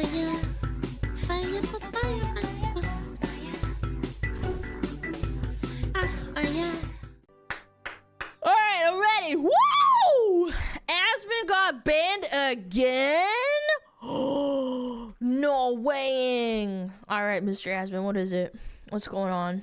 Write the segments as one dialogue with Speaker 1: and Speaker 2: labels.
Speaker 1: yeah. Fire, fire, yeah.
Speaker 2: Alright, I'm ready. Woo! Aspen got banned again? No weighing. Alright, Mr. Aspen, what is it? What's going on?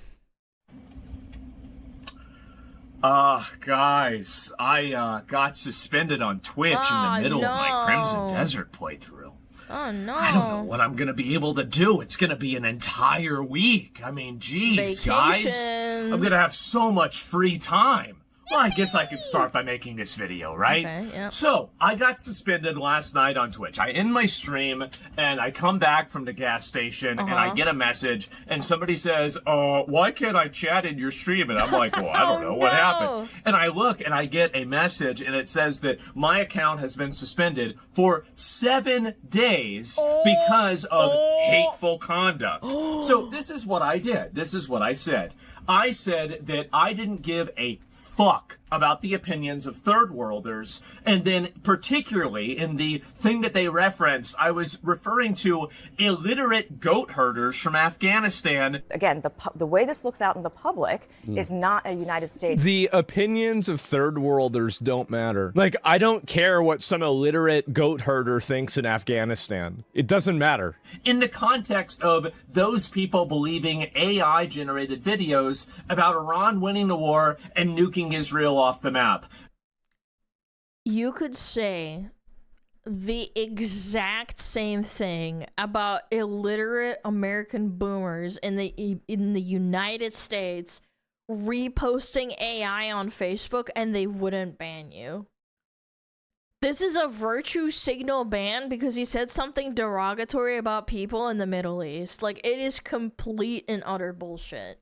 Speaker 3: Guys, I got suspended on Twitch in the middle of my Crimson Desert playthrough.
Speaker 2: Oh no.
Speaker 3: I don't know what I'm gonna be able to do. It's gonna be an entire week. I mean, geez, guys. I'm gonna have so much free time. Well, I guess I could start by making this video, right?
Speaker 2: Okay, yep.
Speaker 3: So, I got suspended last night on Twitch. I end my stream, and I come back from the gas station, and I get a message, and somebody says, why can't I chat in your stream? And I'm like, well, I don't know what happened. And I look, and I get a message, and it says that my account has been suspended for 7 days because of hateful conduct. So, this is what I did. This is what I said. I said that I didn't give a fuck about the opinions of third worlders, and then particularly in the thing that they referenced, I was referring to illiterate goat herders from Afghanistan.
Speaker 4: Again, the way this looks out in the public is not a United States.
Speaker 5: The opinions of third worlders don't matter. Like, I don't care what some illiterate goat herder thinks in Afghanistan. It doesn't matter.
Speaker 3: In the context of those people believing AI-generated videos about Iran winning the war and nuking Israel off the map.
Speaker 2: You could say the exact same thing about illiterate American boomers in the United States reposting AI on Facebook, and they wouldn't ban you. This is a virtue signal ban because he said something derogatory about people in the Middle East. Like, it is complete and utter bullshit.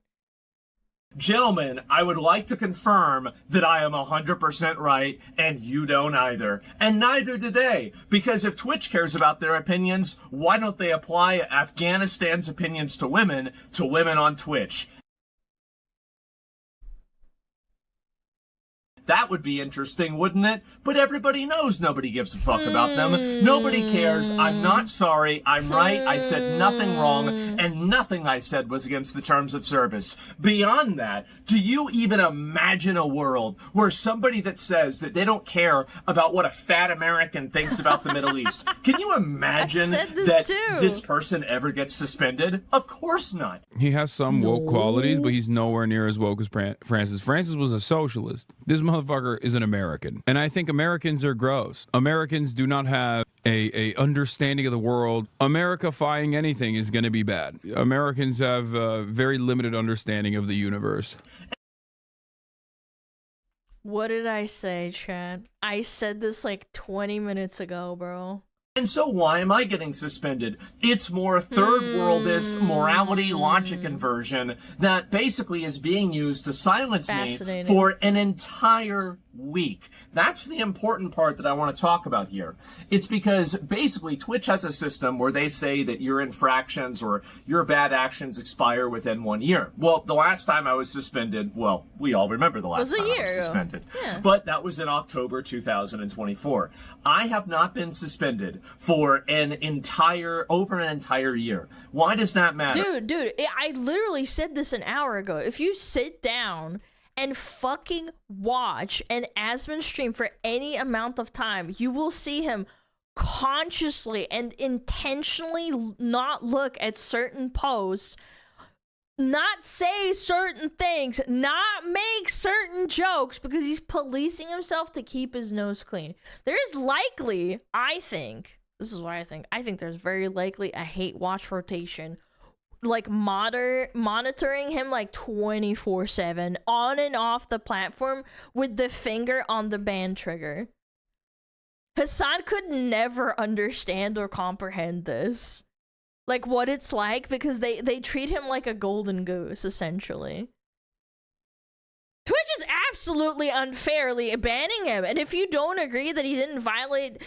Speaker 3: Gentlemen, I would like to confirm that I am 100% right, and you don't either. And neither do they, because if Twitch cares about their opinions, why don't they apply Afghanistan's opinions to women on Twitch? That would be interesting, wouldn't it? But everybody knows nobody gives a fuck about them. Nobody cares. I'm not sorry. I'm right. I said nothing wrong, and nothing I said was against the terms of service. Beyond that, do you even imagine a world where somebody that says that they don't care about what a fat American thinks about the Middle East, can you imagine that this person ever gets suspended? Of course not.
Speaker 6: He has some woke qualities, but he's nowhere near as woke as Francis. Francis was a socialist. This motherfucker is an American, and I think Americans are gross. Americans do not have a understanding of the world. Americifying anything is going to be bad. Americans have a very limited understanding of the universe.
Speaker 2: What did I say, Chad? I said this like 20 minutes ago, bro.
Speaker 3: And so why am I getting suspended? It's more third worldist morality logic inversion that basically is being used to silence me for an entire week. That's the important part that I want to talk about here. It's because basically Twitch has a system where they say that your infractions or your bad actions expire within 1 year. Well, the last time I was suspended, well, we all remember the last time I was suspended. Yeah. But that was in October 2024. I have not been suspended for over an entire year. Why does that matter?
Speaker 2: Dude, I literally said this an hour ago. If you sit down and fucking watch an Aspen stream for any amount of time, you will see him consciously and intentionally not look at certain posts, not say certain things, not make certain jokes because he's policing himself to keep his nose clean. There's likely, I think, this is what I think there's very likely a hate watch rotation, like monitoring him like 24/7 on and off the platform with the finger on the ban trigger. Hassan could never understand or comprehend this, like what it's like, because they treat him like a golden goose essentially. Twitch is absolutely unfairly banning him, and if you don't agree that he didn't violate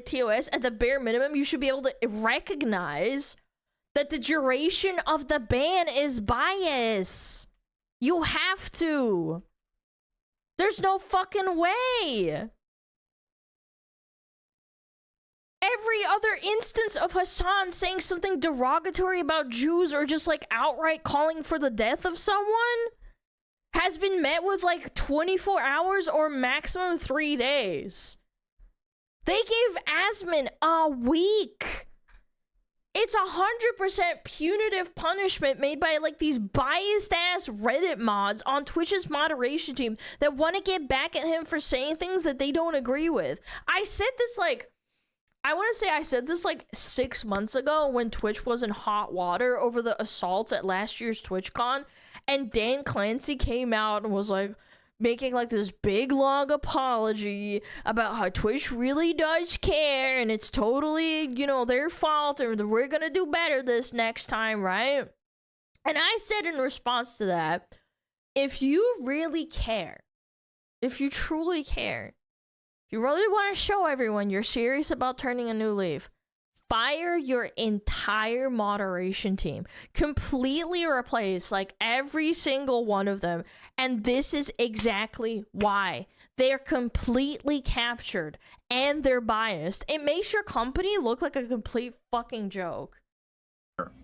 Speaker 2: TOS, at the bare minimum you should be able to recognize that the duration of the ban is bias. You have to. There's no fucking way. every other instance of Hassan saying something derogatory about Jews or just like outright calling for the death of someone has been met with like 24 hours or maximum 3 days. They gave Asmon a week. It's 100% punitive punishment made by like these biased ass Reddit mods on Twitch's moderation team that want to get back at him for saying things that they don't agree with. I said this like 6 months ago when Twitch was in hot water over the assaults at last year's TwitchCon, and Dan Clancy came out and was like making like this big long apology about how Twitch really does care and it's totally, you know, their fault and we're gonna do better this next time, right? And I said in response to that, if you really care, if you truly care, if you really want to show everyone you're serious about turning a new leaf, fire your entire moderation team. Completely replace like every single one of them. And this is exactly why. They're completely captured and they're biased. It makes your company look like a complete fucking joke.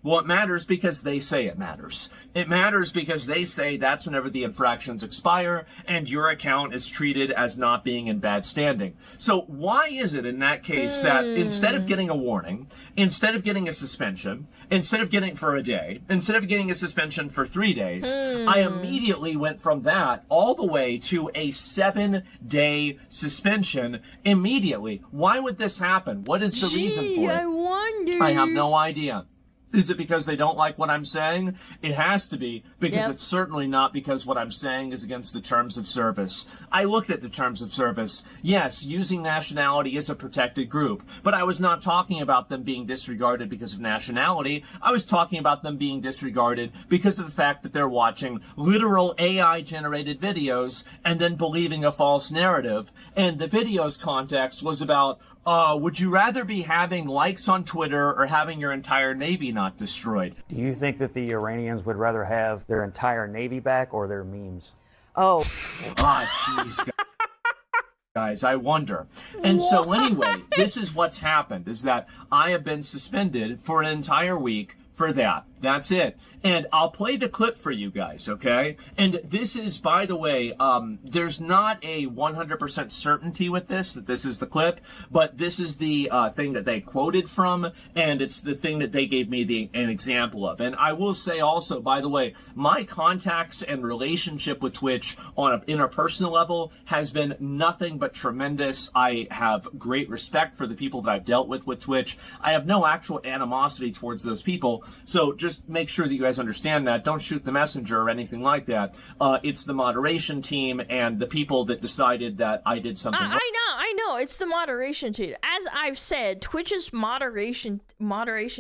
Speaker 3: Well, it matters because they say it matters. It matters because they say that's whenever the infractions expire and your account is treated as not being in bad standing. So why is it in that case that instead of getting a warning, instead of getting a suspension, instead of getting for a day, instead of getting a suspension for 3 days, I immediately went from that all the way to a 7-day suspension immediately? Why would this happen? What is the reason for it?
Speaker 2: I wonder.
Speaker 3: I have no idea. Is it because they don't like what I'm saying? It has to be, because it's certainly not because what I'm saying is against the terms of service. I looked at the terms of service. Yes, using nationality is a protected group, but I was not talking about them being disregarded because of nationality. I was talking about them being disregarded because of the fact that they're watching literal AI-generated videos and then believing a false narrative. And the video's context was about, would you rather be having likes on Twitter or having your entire navy not destroyed?
Speaker 7: Do you think that the Iranians would rather have their entire navy back or their memes?
Speaker 4: Oh,
Speaker 3: Jeez, guys, I wonder. And so anyway, this is what's happened, is that I have been suspended for an entire week for that. That's it. And I'll play the clip for you guys, okay? And this is, by the way, there's not a 100% certainty with this, that this is the clip, but this is the thing that they quoted from, and it's the thing that they gave me an example of. And I will say also, by the way, my contacts and relationship with Twitch on an interpersonal level has been nothing but tremendous. I have great respect for the people that I've dealt with Twitch. I have no actual animosity towards those people, so just make sure that you guys understand that. Don't shoot the messenger or anything like that. It's the moderation team and the people that decided that I did something wrong.
Speaker 2: I know, it's the moderation team. As I've said, Twitch's moderation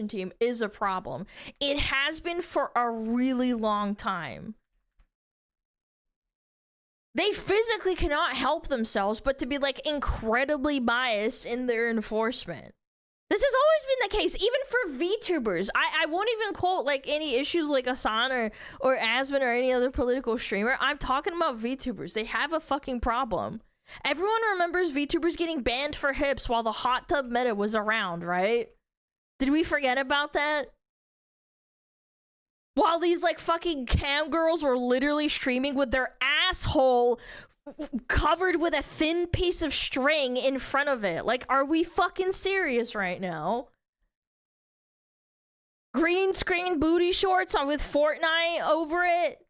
Speaker 2: team is a problem. It has been for a really long time. They physically cannot help themselves but to be like incredibly biased in their enforcement. This has always been the case, even for VTubers. I won't even quote like any issues like Asan or Asmon or any other political streamer. I'm talking about VTubers. They have a fucking problem. Everyone remembers VTubers getting banned for hips while the hot tub meta was around, right? Did we forget about that? While these like fucking cam girls were literally streaming with their asshole covered with a thin piece of string in front of it. Like, are we fucking serious right now? Green screen booty shorts on with Fortnite over it.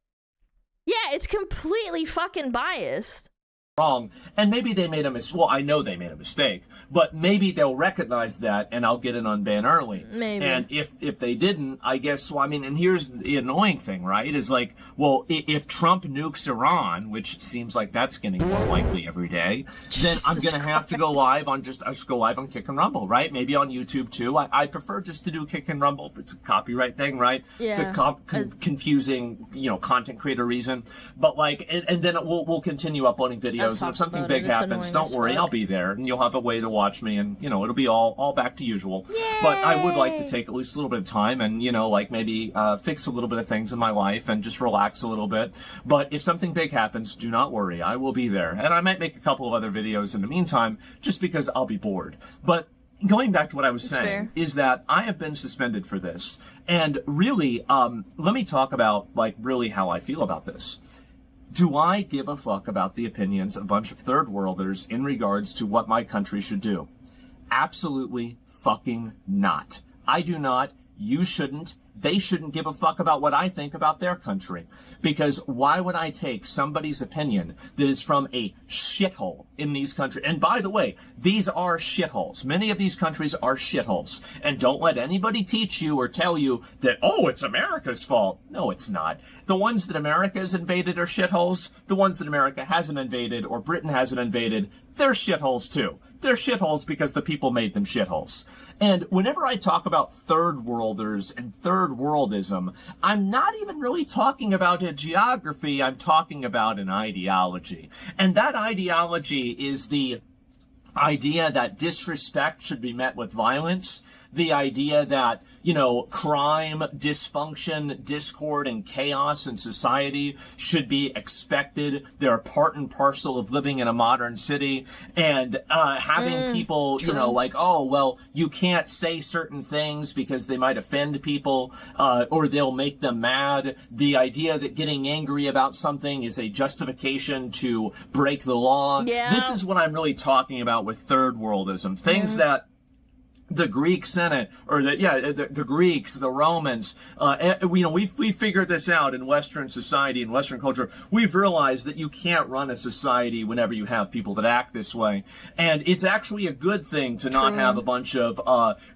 Speaker 2: Yeah, it's completely fucking biased.
Speaker 3: Wrong, and maybe they made a mistake. Well, I know they made a mistake, but maybe they'll recognize that and I'll get an unban early.
Speaker 2: Maybe.
Speaker 3: And if they didn't, I guess, well, I mean, and here's the annoying thing, right, is like, well, if Trump nukes Iran, which seems like that's getting more likely every day, then I'm going to have to go live on just go live on Kick and Rumble, right? Maybe on YouTube too. I prefer just to do Kick and Rumble. It's a copyright thing, right?
Speaker 2: Yeah.
Speaker 3: It's a confusing, content creator reason. But like, and then we'll continue uploading videos. And if something big happens, don't worry, I'll be there, and you'll have a way to watch me, and it'll be all back to usual.
Speaker 2: Yay!
Speaker 3: But I would like to take at least a little bit of time and like maybe fix a little bit of things in my life and just relax a little bit. But if something big happens, do not worry, I will be there, and I might make a couple of other videos in the meantime, just because I'll be bored. But going back to what I was saying,
Speaker 2: fair.
Speaker 3: is that I have been suspended for this. And really, let me talk about, like, really how I feel about this. Do I give a fuck about the opinions of a bunch of third worlders in regards to what my country should do? Absolutely fucking not. I do not. You shouldn't. They shouldn't give a fuck about what I think about their country. Because why would I take somebody's opinion that is from a shithole in these countries? And by the way, these are shitholes. Many of these countries are shitholes. And don't let anybody teach you or tell you that, oh, it's America's fault. No, it's not. The ones that America has invaded are shitholes. The ones that America hasn't invaded or Britain hasn't invaded, they're shitholes too. They're shitholes because the people made them shitholes. And whenever I talk about third worlders and third worldism, I'm not even really talking about a geography, I'm talking about an ideology. And that ideology is the idea that disrespect should be met with violence, the idea that, you know, crime, dysfunction, discord, and chaos in society should be expected. They're part and parcel of living in a modern city. And having people, you know, like, oh, well, you can't say certain things because they might offend people or they'll make them mad. The idea that getting angry about something is a justification to break the law.
Speaker 2: Yeah.
Speaker 3: This is what I'm really talking about with third worldism. Things that the Greek Senate, or the Greeks, the Romans, you know, we figured this out in Western society, in Western culture. We've realized that you can't run a society whenever you have people that act this way. And it's actually a good thing to not have a bunch of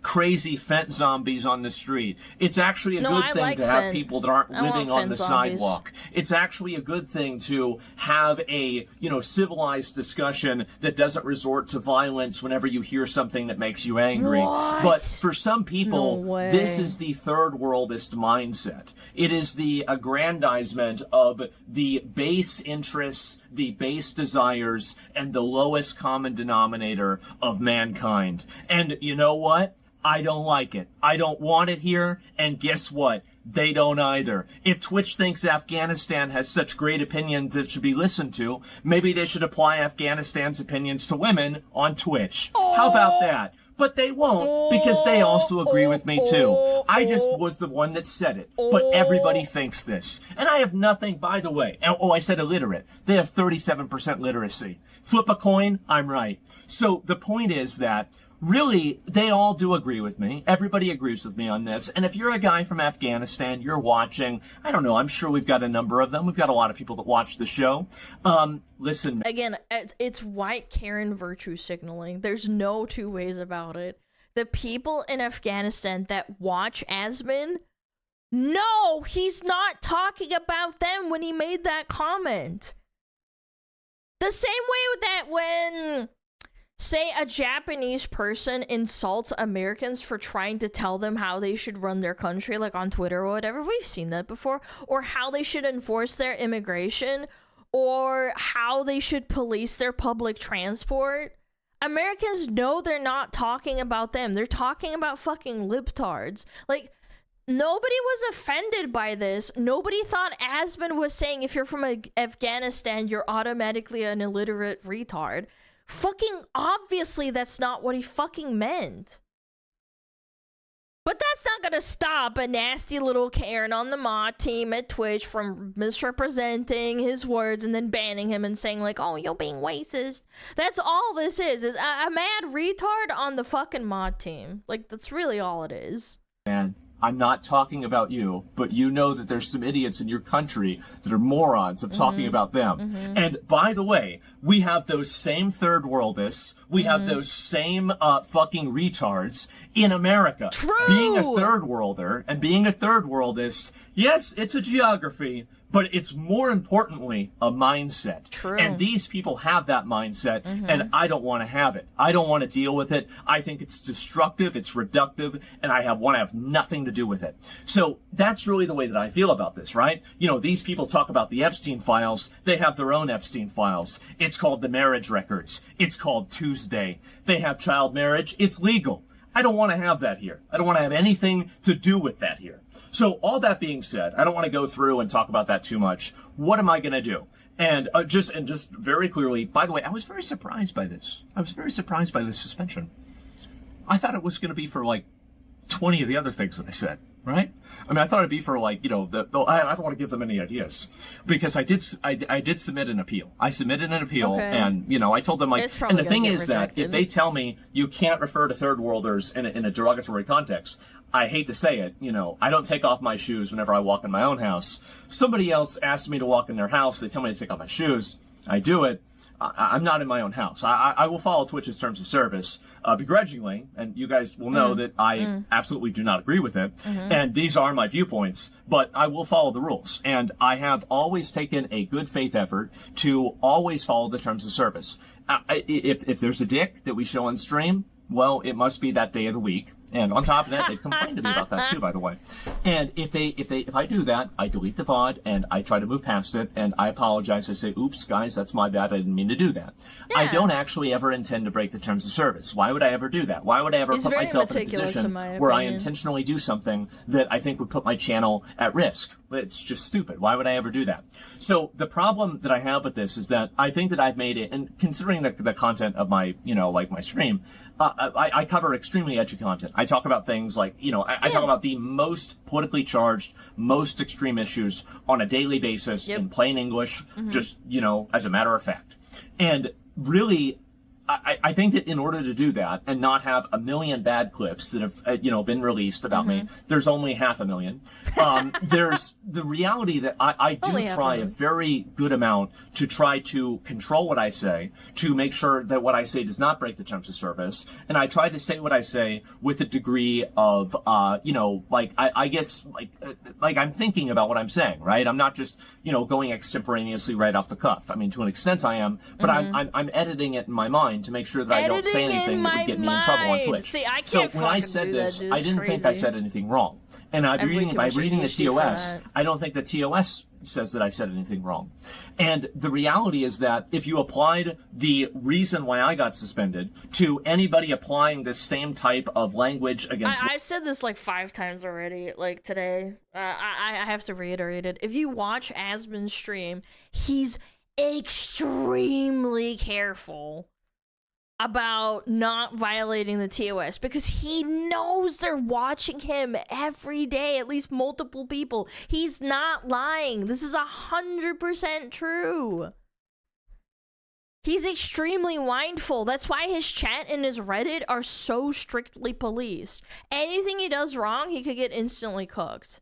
Speaker 3: crazy Fent zombies on the street. It's actually a good thing to have people that aren't living on the sidewalk. It's actually a good thing to have a, you know, civilized discussion that doesn't resort to violence whenever you hear something that makes you angry.
Speaker 2: What?
Speaker 3: But for some people,
Speaker 2: No way.
Speaker 3: this is the third worldist mindset. It is the aggrandizement of the base interests, the base desires, and the lowest common denominator of mankind. And you know what? I don't like it. I don't want it here. And guess what? They don't either. If Twitch thinks Afghanistan has such great opinions that should be listened to, maybe they should apply Afghanistan's opinions to women on Twitch. How about that? But they won't, because they also agree with me too. I just was the one that said it. But everybody thinks this. And I have nothing, by the way. Oh, I said illiterate. They have 37% literacy. Flip a coin, I'm right. So the point is that really, they all do agree with me. Everybody agrees with me on this. And if you're a guy from Afghanistan, you're watching, I don't know, I'm sure we've got a number of them. We've got a lot of people that watch the show. Listen.
Speaker 2: Again, it's white Karen virtue signaling. There's no two ways about it. The people in Afghanistan that watch Asmin, no, he's not talking about them when he made that comment. The same way that when, say, a Japanese person insults Americans for trying to tell them how they should run their country, like on Twitter or whatever. We've seen that before. Or how they should enforce their immigration, or how they should police their public transport. Americans know they're not talking about them. They're talking about fucking libtards. Like, nobody was offended by this. Nobody thought Asmin was saying if you're from Afghanistan, you're automatically an illiterate retard. Fucking obviously that's not what he fucking meant. But that's not gonna stop a nasty little Karen on the mod team at Twitch from misrepresenting his words and then banning him and saying like, oh, you're being racist. That's all this is a mad retard on the fucking mod team. Like, that's really all it is.
Speaker 3: Man, I'm not talking about you, but you know that there's some idiots in your country that are morons of talking about them. And by the way, we have those same third worldists. We have those same fucking retards in America.
Speaker 2: True.
Speaker 3: Being a third worlder and being a third worldist, yes, it's a geography, but it's more importantly a mindset.
Speaker 2: True.
Speaker 3: And these people have that mindset, and I don't want to have it. I don't want to deal with it. I think it's destructive, it's reductive, and I want to have nothing to do with it. So that's really the way that I feel about this, right? You know, these people talk about the Epstein files. They have their own Epstein files. It's called the marriage records. It's called Tuesday. They have child marriage. It's legal. I don't want to have that here. I don't want to have anything to do with that here. So all that being said, I don't want to go through and talk about that too much. What am I going to do? And just very clearly, by the way, I was very surprised by this. I was very surprised by this suspension. I thought it was going to be for like 20 of the other things that I said, right? I mean, I thought it'd be for like, I don't want to give them any ideas because I did submit an appeal. I submitted an appeal and, I told them like, and the thing is that if they tell me you can't refer to third worlders in a derogatory context, I hate to say it, I don't take off my shoes whenever I walk in my own house. Somebody else asks me to walk in their house. They tell me to take off my shoes. I do it. I'm not in my own house. I will follow Twitch's terms of service begrudgingly, and you guys will know that I absolutely do not agree with it. And these are my viewpoints, but I will follow the rules. And I have always taken a good faith effort to always follow the terms of service. If there's a dick that we show on stream, well, it must be that day of the week. And on top of that, they've complained to me about that too, by the way. And if I do that, I delete the VOD and I try to move past it and I apologize. I say, oops, guys, that's my bad. I didn't mean to do that. Yeah. I don't actually ever intend to break the terms of service. Why would I ever do that? Why would I ever put myself in a position where I intentionally do something that I think would put my channel at risk? It's just stupid. Why would I ever do that? So the problem that I have with this is that I think that I've made it, and considering the content of my, like my stream, I cover extremely edgy content. I talk about things like, I talk about the most politically charged, most extreme issues on a daily basis in plain English, just, as a matter of fact. And really, I think that in order to do that and not have a million bad clips that have, been released about me, there's only 500,000. There's the reality that I do try a very good amount to try to control what I say, to make sure that what I say does not break the terms of service. And I try to say what I say with a degree of, I guess, like I'm thinking about what I'm saying, right? I'm not just, going extemporaneously right off the cuff. I mean, to an extent I am, but I'm editing it in my mind to make sure that I don't say anything that would get me in trouble on Twitch.
Speaker 2: See, I can't
Speaker 3: so when I said this, I didn't think I said anything wrong. And by reading the TOS, I don't think the TOS says that I said anything wrong. And the reality is that if you applied the reason why I got suspended to anybody applying this same type of language against...
Speaker 2: I said this like 5 times already, like today. I have to reiterate it. If you watch Asmon's stream, he's extremely careful about not violating the TOS because he knows they're watching him every day, at least multiple people. He's not lying. This is 100% true. He's extremely mindful. That's why his chat and his Reddit are so strictly policed. Anything he does wrong, he could get instantly cooked.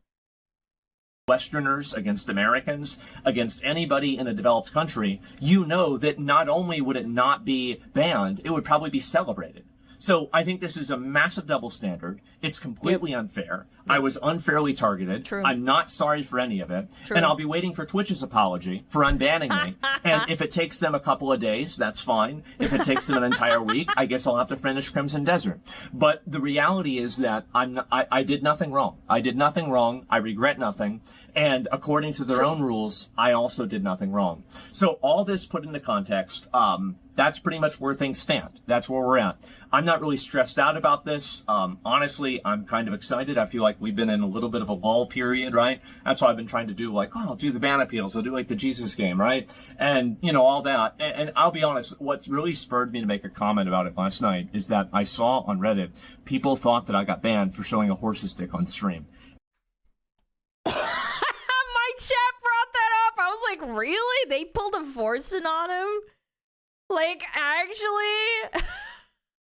Speaker 3: Westerners, against Americans, against anybody in a developed country, you know that not only would it not be banned, it would probably be celebrated. So I think this is a massive double standard. It's completely unfair. I was unfairly targeted.
Speaker 2: True.
Speaker 3: I'm not sorry for any of it.
Speaker 2: True.
Speaker 3: And I'll be waiting for Twitch's apology for unbanning me. And if it takes them a couple of days, that's fine. If it takes them an entire week, I guess I'll have to finish Crimson Desert. But the reality is that I did nothing wrong. I did nothing wrong. I regret nothing. And according to their own rules, I also did nothing wrong. So all this put into context, that's pretty much where things stand. That's where we're at. I'm not really stressed out about this. Honestly, I'm kind of excited. I feel like we've been in a little bit of a lull period, right? That's why I've been trying to do I'll do the ban appeals. I'll do the Jesus game, right? And, all that. And I'll be honest, what really spurred me to make a comment about it last night is that I saw on Reddit, people thought that I got banned for showing a horse's dick on stream.
Speaker 2: My chat brought that up. I was like, really? They pulled a forcing on him? Like, actually?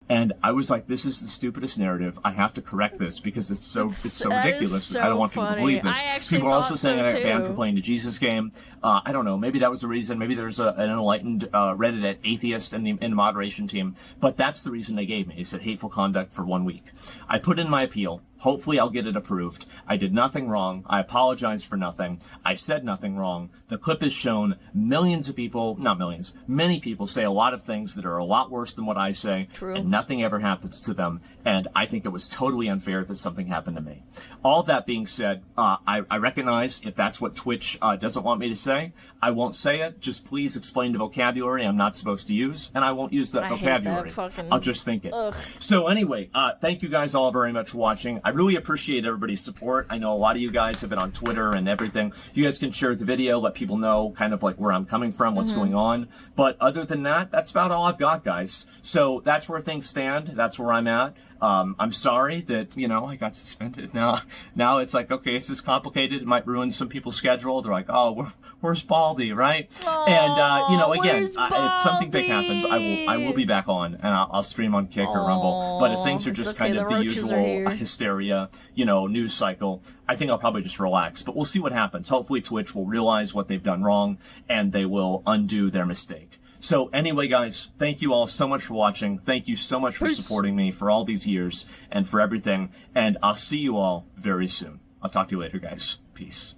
Speaker 3: And I was like, this is the stupidest narrative. I have to correct this because it's so ridiculous.
Speaker 2: So
Speaker 3: I don't want people to believe this. People are also saying I got banned for
Speaker 2: too.
Speaker 3: playing the Jesus game. I don't know. Maybe that was the reason. Maybe there's an enlightened Reddit atheist in the moderation team. But that's the reason they gave me. They said hateful conduct for 1 week. I put in my appeal. Hopefully I'll get it approved. I did nothing wrong. I apologize for nothing. I said nothing wrong. The clip has shown millions of people, not millions, many people say a lot of things that are a lot worse than what I say.
Speaker 2: True.
Speaker 3: And nothing ever happens to them. And I think it was totally unfair that something happened to me. All that being said, I recognize if that's what Twitch doesn't want me to say, I won't say it. Just please explain the vocabulary I'm not supposed to use, and I won't use that vocabulary. I'll just think it.
Speaker 2: Ugh.
Speaker 3: So anyway, thank you guys all very much for watching. I really appreciate everybody's support. I know a lot of you guys have been on Twitter and everything. You guys can share the video, let people know kind of like where I'm coming from, what's going on. But other than that, that's about all I've got, guys. So that's where things stand. That's where I'm at. I'm sorry that, you know, I got suspended. Now it's like, okay, this is complicated. It might ruin some people's schedule. They're like, oh, where's Baldy, right? And, you know, again, if something big happens, I will be back on, and I'll stream on Kick or Rumble. But if things are just kind of the usual hysteria, you know, news cycle, I think I'll probably just relax. But we'll see what happens. Hopefully Twitch will realize what they've done wrong, and they will undo their mistake. So anyway, guys, thank you all so much for watching. Thank you so much for supporting me for all these years and for everything. And I'll see you all very soon. I'll talk to you later, guys. Peace.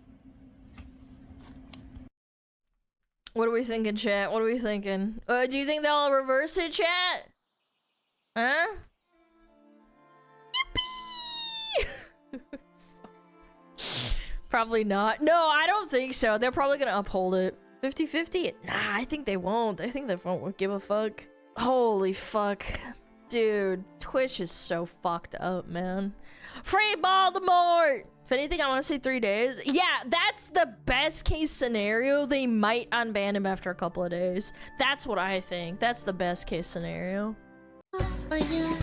Speaker 2: What are we thinking, chat? What are we thinking? Do you think they'll reverse it, chat? Huh? Yippee! Probably not. No, I don't think so. They're probably gonna uphold it. 50-50? Nah, I think they won't. I think they won't give a fuck. Holy fuck. Dude, Twitch is so fucked up, man. Free Baltimore! If anything, I want to say 3 days. Yeah, that's the best case scenario. They might unban him after a couple of days. That's what I think. That's the best case scenario.
Speaker 1: Fire,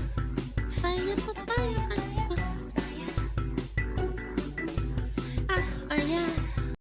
Speaker 1: fire,